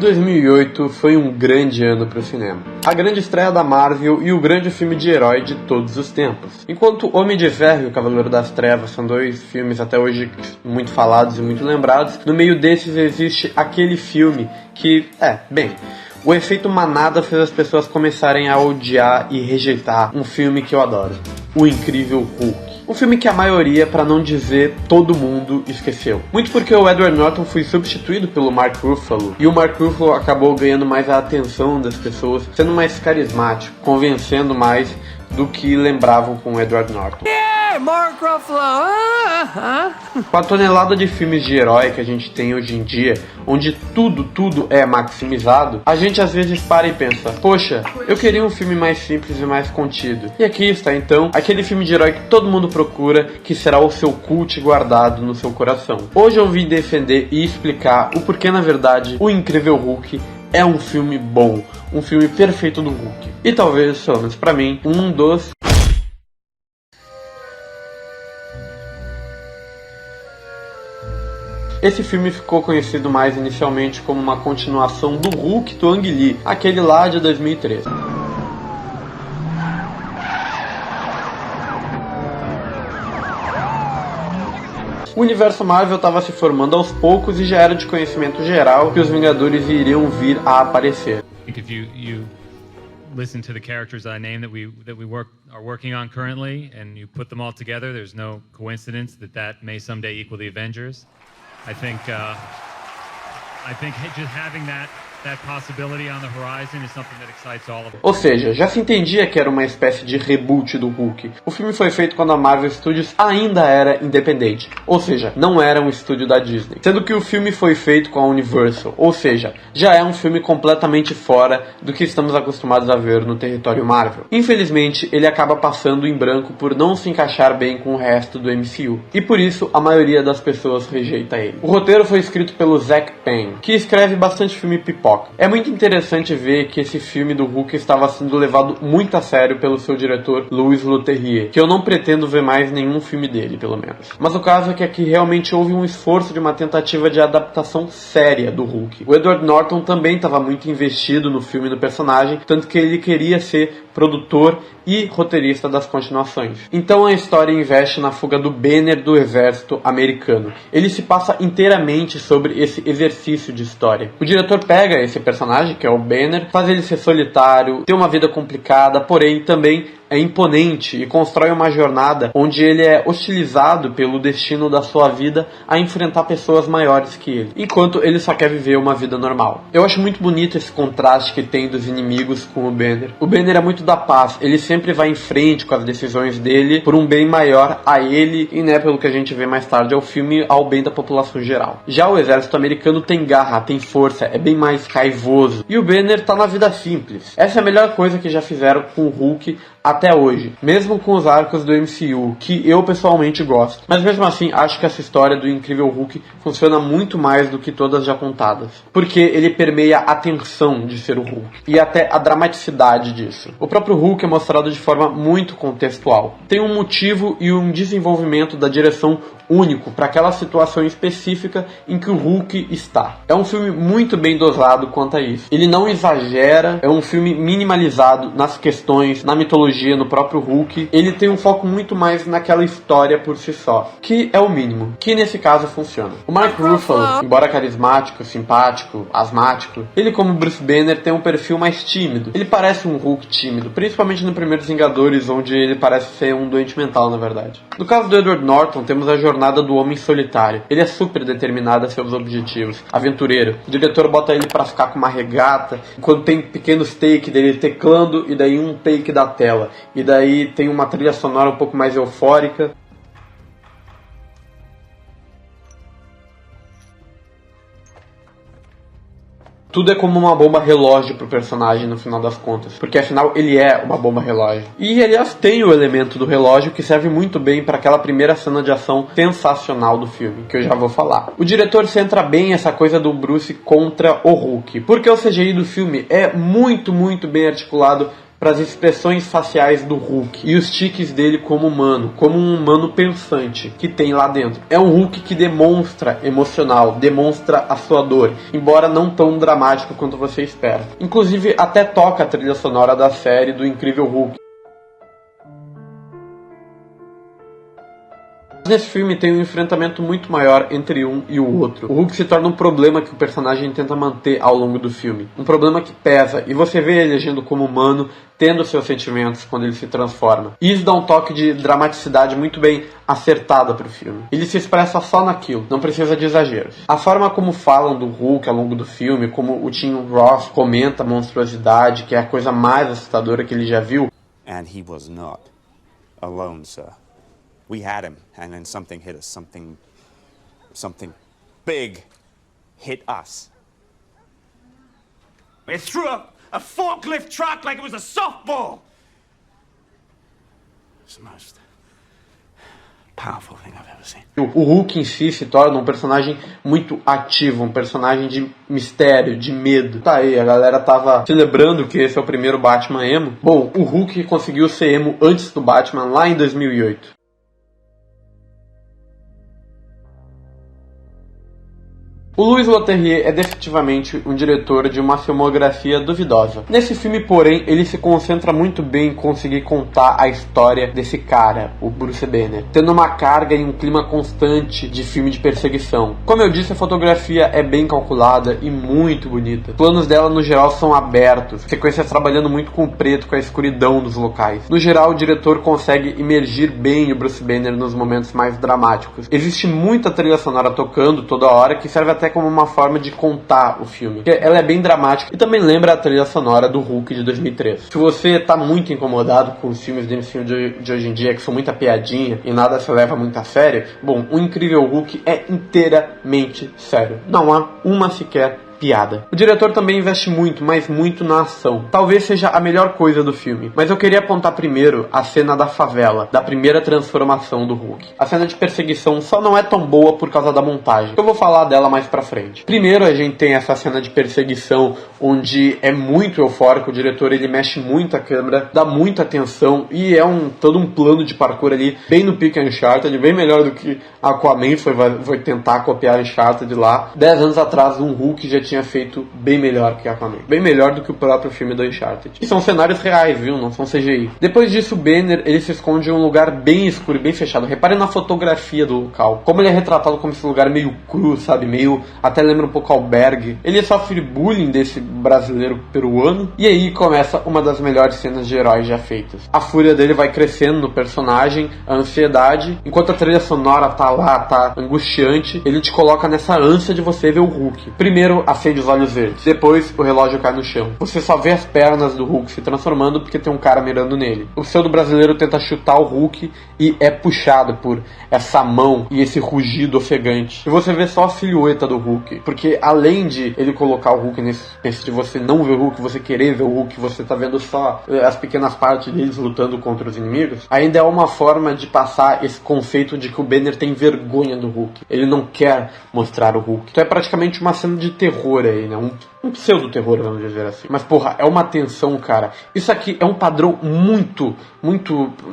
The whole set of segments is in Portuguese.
2008 foi um grande ano para o cinema. A grande estreia da Marvel e o grande filme de herói de todos os tempos. Enquanto Homem de Ferro e o Cavaleiro das Trevas são dois filmes até hoje muito falados e muito lembrados, no meio desses existe aquele filme que, o efeito manada fez as pessoas começarem a odiar e rejeitar um filme que eu adoro, O Incrível Hulk. Um filme que a maioria, para não dizer todo mundo, esqueceu. Muito porque o Edward Norton foi substituído pelo Mark Ruffalo, e o Mark Ruffalo acabou ganhando mais a atenção das pessoas, sendo mais carismático, convencendo mais do que lembravam com o Edward Norton. Mark Ruffalo! Com a tonelada de filmes de herói que a gente tem hoje em dia, onde tudo é maximizado, a gente às vezes para e pensa, poxa, eu queria um filme mais simples e mais contido. E aqui está então, aquele filme de herói que todo mundo procura, que será o seu cult guardado no seu coração. Hoje eu vim defender e explicar o porquê na verdade O Incrível Hulk é um filme bom, um filme perfeito do Hulk. E talvez, pelo menos pra mim, um dos... Esse filme ficou conhecido mais inicialmente como uma continuação do Hulk do Ang Lee, aquele lá de 2013. O universo Marvel estava se formando aos poucos e já era de conhecimento geral que os Vingadores iriam vir a aparecer. If you listen to the characters I named that we are working on currently, and you put them all together, there's no coincidence that may someday equal the Avengers. I think just having that possibility on the horizon is something that excites all of us. Ou seja, já se entendia que era uma espécie de reboot do Hulk. O filme foi feito quando a Marvel Studios ainda era independente, ou seja, não era um estúdio da Disney. Sendo que o filme foi feito com a Universal, ou seja, já é um filme completamente fora do que estamos acostumados a ver no território Marvel. Infelizmente, ele acaba passando em branco por não se encaixar bem com o resto do MCU, e por isso a maioria das pessoas rejeita ele. O roteiro foi escrito pelo Zack Penn, que escreve bastante filme pipoca. É muito interessante ver que esse filme do Hulk estava sendo levado muito a sério pelo seu diretor Louis Leterrier, que eu não pretendo ver mais nenhum filme dele, pelo menos. Mas o caso é que aqui realmente houve um esforço de uma tentativa de adaptação séria do Hulk. O Edward Norton também estava muito investido no filme e no personagem, tanto que ele queria ser produtor e roteirista das continuações. Então a história investe na fuga do Banner do exército americano. Ele se passa inteiramente sobre esse exercício de história. O diretor pega esse personagem, que é o Banner, faz ele ser solitário, ter uma vida complicada, porém também é imponente e constrói uma jornada onde ele é hostilizado pelo destino da sua vida a enfrentar pessoas maiores que ele, enquanto ele só quer viver uma vida normal. Eu acho muito bonito esse contraste que tem dos inimigos com o Banner. O Banner é muito da paz, ele sempre vai em frente com as decisões dele por um bem maior a ele e, pelo que a gente vê mais tarde ao filme, ao bem da população geral. Já o exército americano tem garra, tem força, é bem mais raivoso. E o Banner tá na vida simples. Essa é a melhor coisa que já fizeram com o Hulk até hoje, mesmo com os arcos do MCU, que eu pessoalmente gosto. Mas mesmo assim, acho que essa história do Incrível Hulk funciona muito mais do que todas já contadas, porque ele permeia a tensão de ser o Hulk, e até a dramaticidade disso. O próprio Hulk é mostrado de forma muito contextual. Tem um motivo e um desenvolvimento da direção único para aquela situação específica em que o Hulk está. É um filme muito bem dosado quanto a isso. Ele não exagera, é um filme minimalizado nas questões, na mitologia, no próprio Hulk. Ele tem um foco muito mais naquela história por si só, que é o mínimo, que nesse caso funciona. O Mark Ruffalo, embora carismático, simpático, asmático, ele como Bruce Banner tem um perfil mais tímido. Ele parece um Hulk tímido, principalmente no Primeiros Vingadores, onde ele parece ser um doente mental, na verdade. No caso do Edward Norton, temos a jornada do homem solitário. Ele é super determinado a seus objetivos, aventureiro. O diretor bota ele pra ficar com uma regata, enquanto tem pequenos takes dele teclando e daí um take da tela. E daí tem uma trilha sonora um pouco mais eufórica. Tudo é como uma bomba relógio pro personagem no final das contas, porque afinal ele é uma bomba relógio. E aliás tem o elemento do relógio que serve muito bem para aquela primeira cena de ação sensacional do filme, que eu já vou falar. O diretor centra bem essa coisa do Bruce contra o Hulk, porque o CGI do filme é muito bem articulado para as expressões faciais do Hulk e os tiques dele como humano, como um humano pensante que tem lá dentro. É um Hulk que demonstra emocional, demonstra a sua dor, embora não tão dramático quanto você espera. Inclusive até toca a trilha sonora da série do Incrível Hulk. Nesse filme tem um enfrentamento muito maior entre um e o outro. O Hulk se torna um problema que o personagem tenta manter ao longo do filme. Um problema que pesa, e você vê ele agindo como humano, tendo seus sentimentos quando ele se transforma. E isso dá um toque de dramaticidade muito bem acertada pro filme. Ele se expressa só naquilo, não precisa de exageros. A forma como falam do Hulk ao longo do filme, como o Tim Roth comenta a monstruosidade, que é a coisa mais assustadora que ele já viu. And he was not alone, sir. We had him, and then something hit us. Something big hit us. It threw a forklift truck like it was a softball. It's the most powerful thing I've ever seen. O Hulk em si se torna um personagem muito ativo, um personagem de mistério, de medo. Tá aí, a galera tava celebrando que esse é o primeiro Batman emo. Bom, o Hulk conseguiu ser emo antes do Batman, lá em 2008. O Louis Leterrier é definitivamente um diretor de uma filmografia duvidosa. Nesse filme, porém, ele se concentra muito bem em conseguir contar a história desse cara, o Bruce Banner, tendo uma carga e um clima constante de filme de perseguição. Como eu disse, a fotografia é bem calculada e muito bonita. Os planos dela, no geral, são abertos, sequências trabalhando muito com o preto, com a escuridão dos locais. No geral, o diretor consegue imergir bem o Bruce Banner nos momentos mais dramáticos. Existe muita trilha sonora tocando toda hora, que serve até como uma forma de contar o filme. Ela é bem dramática e também lembra a trilha sonora do Hulk de 2003. Se você tá muito incomodado com os filmes de hoje em dia, que são muita piadinha e nada se leva muito a sério, bom, o Incrível Hulk é inteiramente sério. Não há uma sequer piada. O diretor também investe muito, mas muito na ação. Talvez seja a melhor coisa do filme, mas eu queria apontar primeiro a cena da favela, da primeira transformação do Hulk. A cena de perseguição só não é tão boa por causa da montagem. Eu vou falar dela mais pra frente. Primeiro a gente tem essa cena de perseguição, onde é muito eufórico, o diretor ele mexe muito a câmera, dá muita atenção e é todo um plano de parkour ali, bem no pique Uncharted, bem melhor do que Aquaman foi tentar copiar Uncharted lá. 10 anos atrás um Hulk já tinha feito bem melhor que Aquaman. Bem melhor do que o próprio filme do Uncharted. E são cenários reais, viu? Não são CGI. Depois disso, o Banner, ele se esconde em um lugar bem escuro e bem fechado. Repare na fotografia do local. Como ele é retratado como esse lugar meio cru, sabe? Meio... até lembra um pouco albergue. Ele sofre bullying desse brasileiro peruano. E aí começa uma das melhores cenas de heróis já feitas. A fúria dele vai crescendo no personagem, a ansiedade. Enquanto a trilha sonora tá lá, tá angustiante, ele te coloca nessa ânsia de você ver o Hulk. Primeiro, acende os olhos verdes. Depois, o relógio cai no chão. Você só vê as pernas do Hulk se transformando porque tem um cara mirando nele. O pseudo brasileiro tenta chutar o Hulk e é puxado por essa mão e esse rugido ofegante. E você vê só a silhueta do Hulk. Porque além de ele colocar o Hulk nesse de você não ver o Hulk, você querer ver o Hulk, você tá vendo só as pequenas partes deles lutando contra os inimigos, ainda é uma forma de passar esse conceito de que o Banner tem vergonha do Hulk. Ele não quer mostrar o Hulk. Então é praticamente uma cena de terror aí, né? Um pseudo-terror, vamos dizer assim. Mas, porra, é uma tensão, cara. Isso aqui é um padrão muito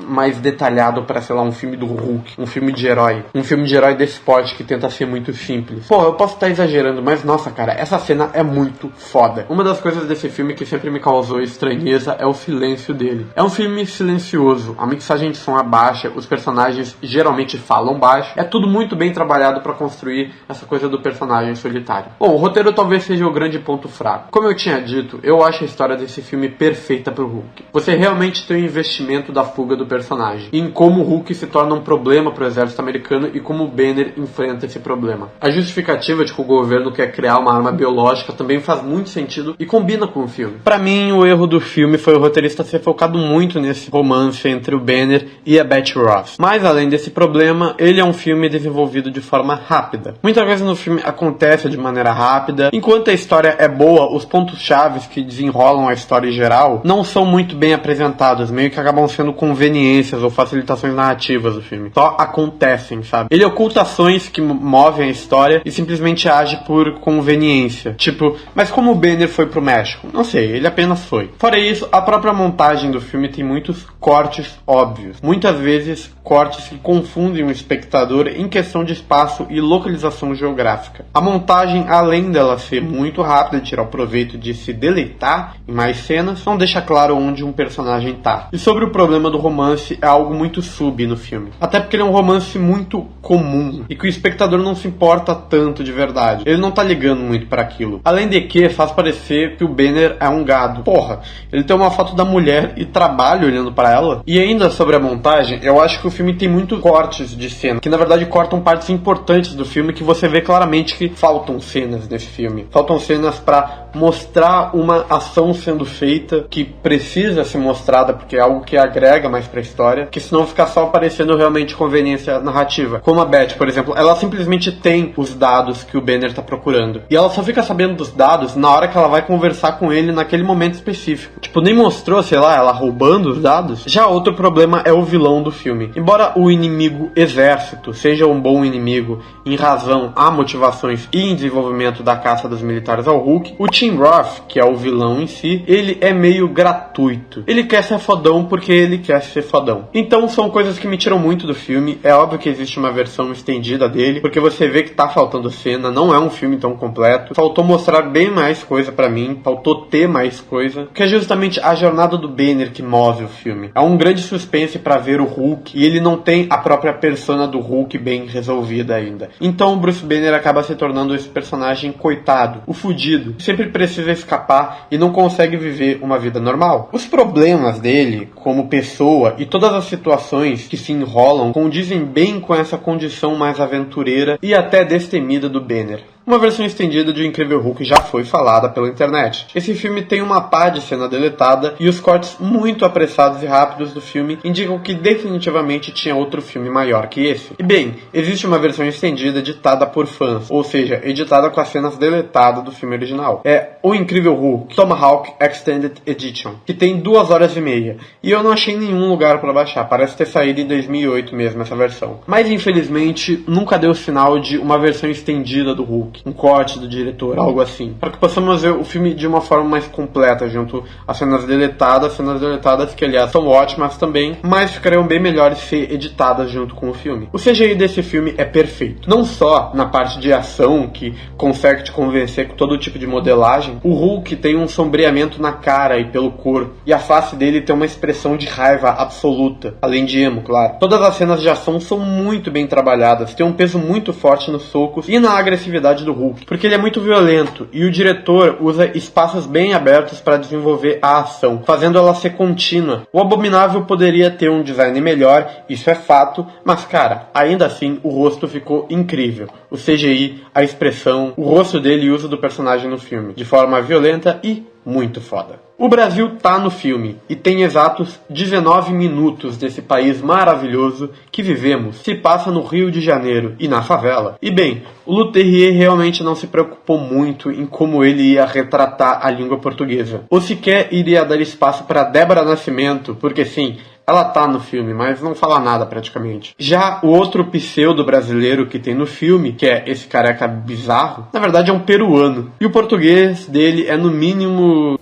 mais detalhado pra, sei lá, um filme do Hulk. Um filme de herói. Um filme de herói desse porte que tenta ser muito simples. Pô, eu posso estar exagerando, mas, nossa, cara, essa cena é muito foda. Uma das coisas desse filme que sempre me causou estranheza é o silêncio dele. É um filme silencioso. A mixagem de som é baixa. Os personagens geralmente falam baixo. É tudo muito bem trabalhado pra construir essa coisa do personagem solitário. Bom, o roteiro talvez seja o grande ponto fraco. Como eu tinha dito, eu acho a história desse filme perfeita pro Hulk. Você realmente tem o investimento da fuga do personagem, em como o Hulk se torna um problema pro exército americano e como o Banner enfrenta esse problema. A justificativa de que o governo quer criar uma arma biológica também faz muito sentido e combina com o filme. Pra mim, o erro do filme foi o roteirista ser focado muito nesse romance entre o Banner e a Betty Ross. Mas além desse problema, ele é um filme desenvolvido de forma rápida. Muitas vezes no filme acontece de maneira rápida ainda. Enquanto a história é boa, os pontos chaves que desenrolam a história em geral não são muito bem apresentados, meio que acabam sendo conveniências ou facilitações narrativas do filme. Só acontecem, sabe? Ele oculta ações que movem a história e simplesmente age por conveniência. Tipo, mas como o Banner foi pro México? Não sei, ele apenas foi. Fora isso, a própria montagem do filme tem muitos cortes óbvios. Muitas vezes, cortes que confundem o espectador em questão de espaço e localização geográfica. A montagem, além dela ser muito rápida e tirar o proveito de se deleitar em mais cenas, não deixa claro onde um personagem tá. E sobre o problema do romance, é algo muito sub no filme. Até porque ele é um romance muito comum e que o espectador não se importa tanto de verdade. Ele não tá ligando muito para aquilo. Além de que faz parecer que o Banner é um gado. Porra, ele tem uma foto da mulher e trabalha olhando para ela. E ainda sobre a montagem, eu acho que o filme tem muitos cortes de cena, que na verdade cortam partes importantes do filme que você vê claramente que faltam cenas nesse filme. Faltam cenas para mostrar uma ação sendo feita que precisa ser mostrada porque é algo que agrega mais pra história, que senão fica só parecendo realmente conveniência narrativa. Como a Beth, por exemplo, ela simplesmente tem os dados que o Banner tá procurando. E ela só fica sabendo dos dados na hora que ela vai conversar com ele naquele momento específico. Tipo, nem mostrou, sei lá, ela roubando os dados. Já outro problema é o vilão do filme. Embora o inimigo exército seja um bom inimigo em razão a motivações e em desenvolvimento da caça dos militares ao Hulk, o Tim Roth, que é o vilão em si, ele é meio gratuito. Ele quer ser fodão porque ele quer ser fodão. Então são coisas que me tiram muito do filme. É óbvio que existe uma versão estendida dele, porque você vê que tá faltando cena, não é um filme tão completo. Faltou mostrar bem mais coisa pra mim, faltou ter mais coisa, que é justamente a jornada do Banner que move o filme. É um grande suspense pra ver o Hulk, e ele não tem a própria persona do Hulk bem resolvida ainda. Então o Bruce Banner acaba se tornando esse personagem coitado, o fudido, que sempre precisa escapar e não consegue viver uma vida normal. Os problemas dele, como pessoa, e todas as situações que se enrolam, condizem bem com essa condição mais aventureira e até destemida do Banner. Uma versão estendida de O Incrível Hulk já foi falada pela internet. Esse filme tem uma pá de cena deletada e os cortes muito apressados e rápidos do filme indicam que definitivamente tinha outro filme maior que esse. E bem, existe uma versão estendida editada por fãs, ou seja, editada com as cenas deletadas do filme original. É O Incrível Hulk Tomahawk Extended Edition, que tem 2 horas e meia. E eu não achei nenhum lugar para baixar, parece ter saído em 2008 mesmo essa versão. Mas infelizmente nunca deu sinal de uma versão estendida do Hulk, um corte do diretor, algo assim, para que possamos ver o filme de uma forma mais completa, junto às cenas deletadas que aliás são ótimas também, mas ficariam bem melhores se editadas junto com o filme. O CGI desse filme é perfeito, não só na parte de ação, que consegue te convencer com todo tipo de modelagem. O Hulk tem um sombreamento na cara e pelo corpo, e a face dele tem uma expressão de raiva absoluta, além de emo, claro. Todas as cenas de ação são muito bem trabalhadas, tem um peso muito forte nos socos e na agressividade do Hulk, porque ele é muito violento e o diretor usa espaços bem abertos para desenvolver a ação, fazendo ela ser contínua. O Abominável poderia ter um design melhor, isso é fato, mas cara, ainda assim o rosto ficou incrível. O CGI, a expressão, o rosto dele e o uso do personagem no filme, de forma violenta e muito foda. O Brasil tá no filme e tem exatos 19 minutos desse país maravilhoso que vivemos. Se passa no Rio de Janeiro e na favela. E bem, o Leterrier realmente não se preocupou muito em como ele ia retratar a língua portuguesa. Ou sequer iria dar espaço para Débora Nascimento, porque sim, ela tá no filme, mas não fala nada praticamente. Já o outro pseudo brasileiro que tem no filme, que é esse careca bizarro, na verdade é um peruano. E o português dele é no mínimo...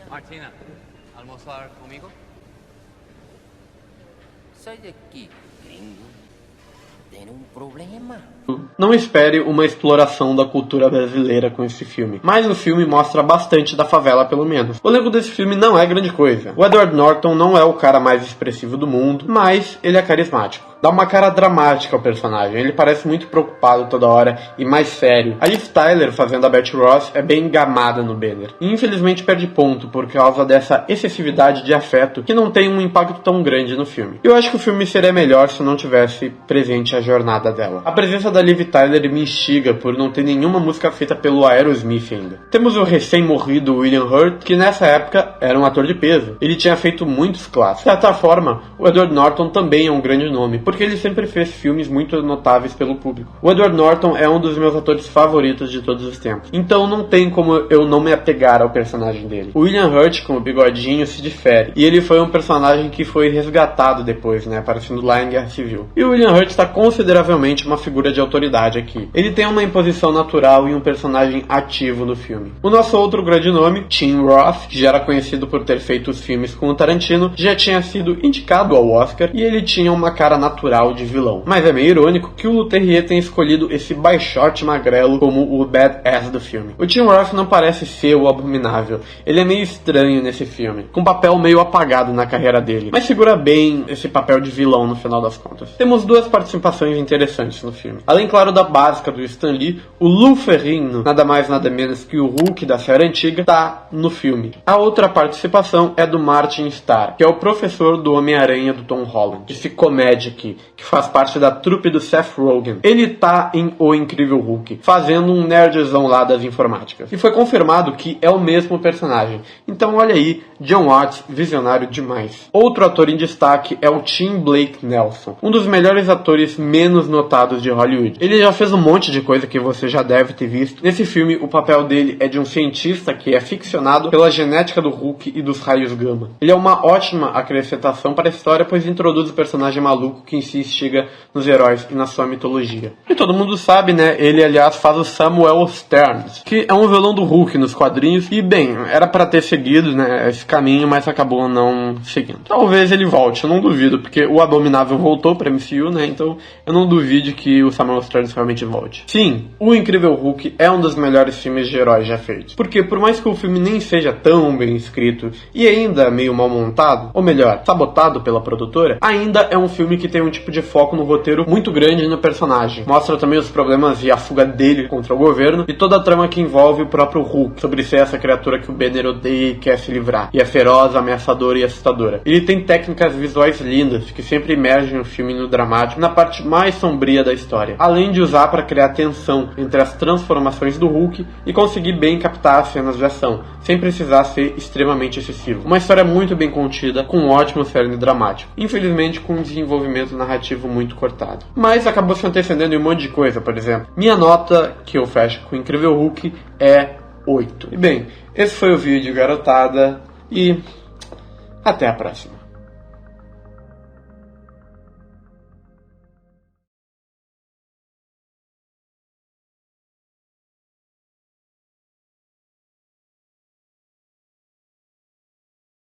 Martina, almoçar comigo? Sai daqui, gringo. Tem um problema. Não espere uma exploração da cultura brasileira com esse filme, mas o filme mostra bastante da favela, pelo menos. O elenco desse filme não é grande coisa. O Edward Norton não é o cara mais expressivo do mundo, mas ele é carismático. Dá uma cara dramática ao personagem, ele parece muito preocupado toda hora e mais sério. A Liv Tyler, fazendo a Beth Ross, é bem gamada no Banner. E infelizmente perde ponto por causa dessa excessividade de afeto que não tem um impacto tão grande no filme. Eu acho que o filme seria melhor se não tivesse presente a jornada dela. A presença da Liv Tyler me instiga por não ter nenhuma música feita pelo Aerosmith ainda. Temos o recém-morrido William Hurt, que nessa época era um ator de peso. Ele tinha feito muitos clássicos. De certa forma, o Edward Norton também é um grande nome, porque ele sempre fez filmes muito notáveis pelo público. O Edward Norton é um dos meus atores favoritos de todos os tempos, então não tem como eu não me apegar ao personagem dele. O William Hurt, com o bigodinho, se difere, e ele foi um personagem que foi resgatado depois, né, aparecendo lá em Guerra Civil. E o William Hurt está consideravelmente uma figura de autoridade aqui. Ele tem uma imposição natural e um personagem ativo no filme. O nosso outro grande nome, Tim Roth, que já era conhecido por ter feito os filmes com o Tarantino, já tinha sido indicado ao Oscar e ele tinha uma cara natural de vilão. Mas é meio irônico que o Leterrier tenha escolhido esse baixote magrelo como o badass do filme. O Tim Roth não parece ser o abominável. Ele é meio estranho nesse filme, com um papel meio apagado na carreira dele, mas segura bem esse papel de vilão no final das contas. Temos duas participações interessantes no filme. Além, claro, da básica do Stan Lee, o Lou Ferrigno, nada mais nada menos que o Hulk da série antiga, tá no filme. A outra participação é do Martin Starr, que é o professor do Homem-Aranha do Tom Holland, esse comédia aqui, que faz parte da trupe do Seth Rogen. Ele tá em O Incrível Hulk, fazendo um nerdzão lá das informáticas. E foi confirmado que é o mesmo personagem. Então olha aí, John Watts, visionário demais. Outro ator em destaque é o Tim Blake Nelson, um dos melhores atores menos notados de Hollywood. Ele já fez um monte de coisa que você já deve ter visto. Nesse filme, o papel dele é de um cientista que é ficcionado pela genética do Hulk e dos raios gama. Ele é uma ótima acrescentação para a história, pois introduz o personagem maluco que se instiga nos heróis e na sua mitologia. E todo mundo sabe, né? Ele, aliás, faz o Samuel Stearns, que é um vilão do Hulk nos quadrinhos. E, bem, era para ter seguido, né, esse caminho, mas acabou não seguindo. Talvez ele volte, eu não duvido, porque o Abominável voltou para MCU, né? Então eu não duvido que o Samuel Stearns realmente volte. Sim, O Incrível Hulk é um dos melhores filmes de heróis já feitos. Porque por mais que o filme nem seja tão bem escrito e ainda meio mal montado, ou melhor, sabotado pela produtora, ainda é um filme que tem um tipo de foco no roteiro muito grande no personagem. Mostra também os problemas e a fuga dele contra o governo e toda a trama que envolve o próprio Hulk, sobre ser essa criatura que o Banner odeia e quer se livrar, e é feroz, ameaçadora e assustadora. Ele tem técnicas visuais lindas, que sempre emergem o filme no dramático, na parte mais sombria da história, além de usar para criar tensão entre as transformações do Hulk e conseguir bem captar as cenas de ação, sem precisar ser extremamente excessivo. Uma história muito bem contida, com um ótimo cerne dramático, infelizmente com um desenvolvimento narrativo muito cortado. Mas acabou se antecedendo em um monte de coisa, por exemplo. Minha nota, que eu fecho com o Incrível Hulk, é 8. E bem, esse foi o vídeo, garotada, e até a próxima.